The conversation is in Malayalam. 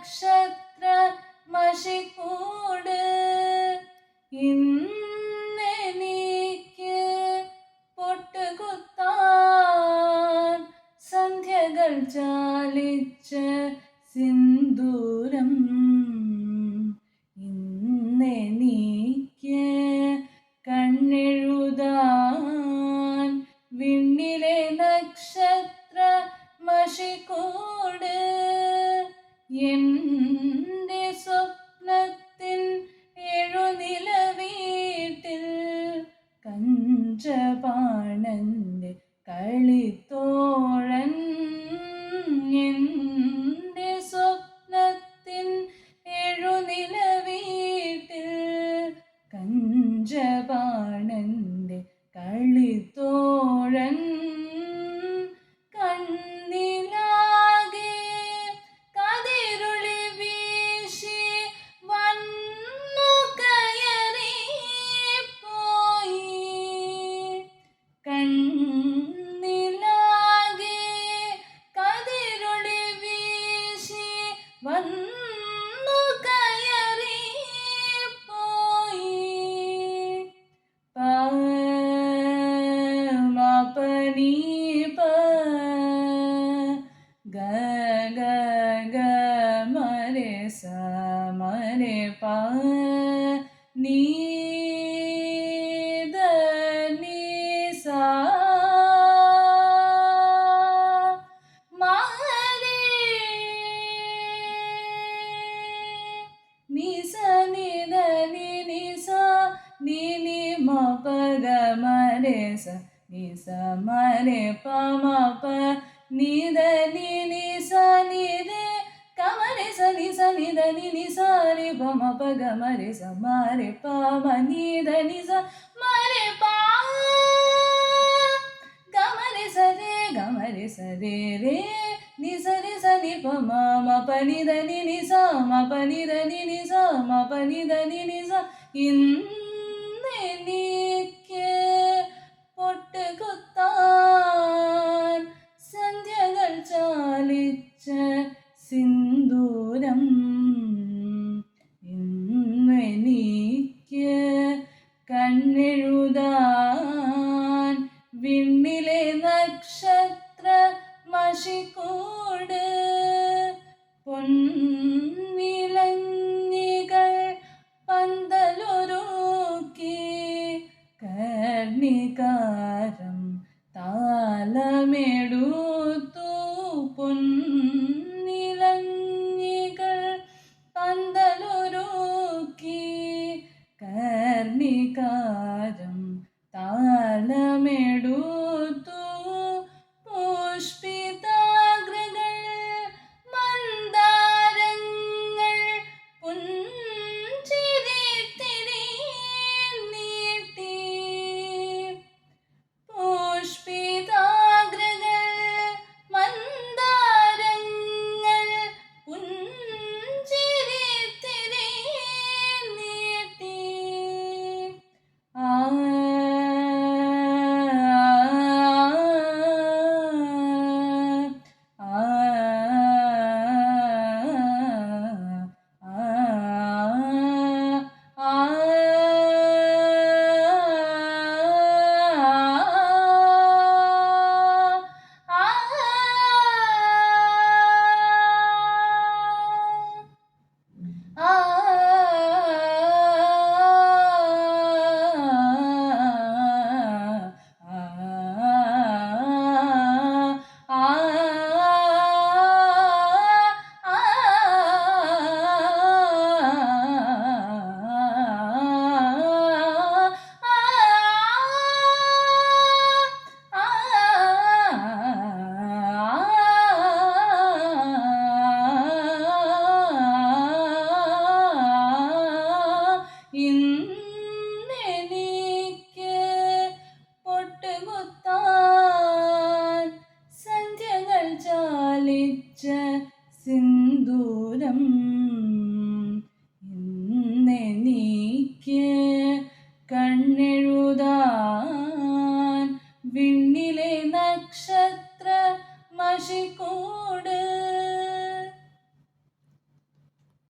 നക്ഷത്ര മഷിക്കൂട് ഇന്നെനിക്ക് പൊട്ടുകുത്താൻ സന്ധ്യകൾ ചാലിച്ച സിന്ദൂരം ഇന്നെനിക്ക് കണ്ണെഴുതാൻ വിണ്ണിലെ നക്ഷത്ര മഷിക്കൂട് എൻ്റെ സ്വപ്നത്തിൻ എഴുനില വീട്ടിൽ കഞ്ചപാണന്റെ കളിത്തോഴൻ എൻ്റെ സ്വപ്നത്തിൻ എഴുനില വീട്ടിൽ കഞ്ചപാണന്റെ കളിത്തോഴൻ കണ്ണിലാകെ കതിരുളി വീശി വന്നു കയറി പോയി കണ്ണിലാകെ കതിരുളി വീശി വന്നു കയറി പോയി പാപനി ഗ ഗ ഗ മരെ സ മരെ പ നീ ധ ni sa മരെ ni sa ni ധ ni ni sa ni ni ma pa ga ma re sa ni sa ma re pa ma pa ni ധ ni ni sa ni re ga ma re sa ni ധ ni ni sa re pa ma pa ga ma re sa ma re pa ma ni ധ ni sa ma re pa ga ma re sa re re ni sa ni pa ma pa ni ധ ni ni sa ma pa ni ധ ni ni sa ma pa ni ധ ni ni sa ഇന്നെനിക്ക് പൊട്ടുകുത്താൻ സന്ധ്യകൾ ചാലിച്ച സിന്ദൂരം ഇന്നെനിക്ക് കണ്ണെഴുതാൻ വിണ്ണിലെ നക്ഷത്ര മഷിക്കൂട് പൊൻവിലഞ്ഞികൾ പന്തലൊരുക്കി കർണികാരം താലമെടുത്തു പൊൻ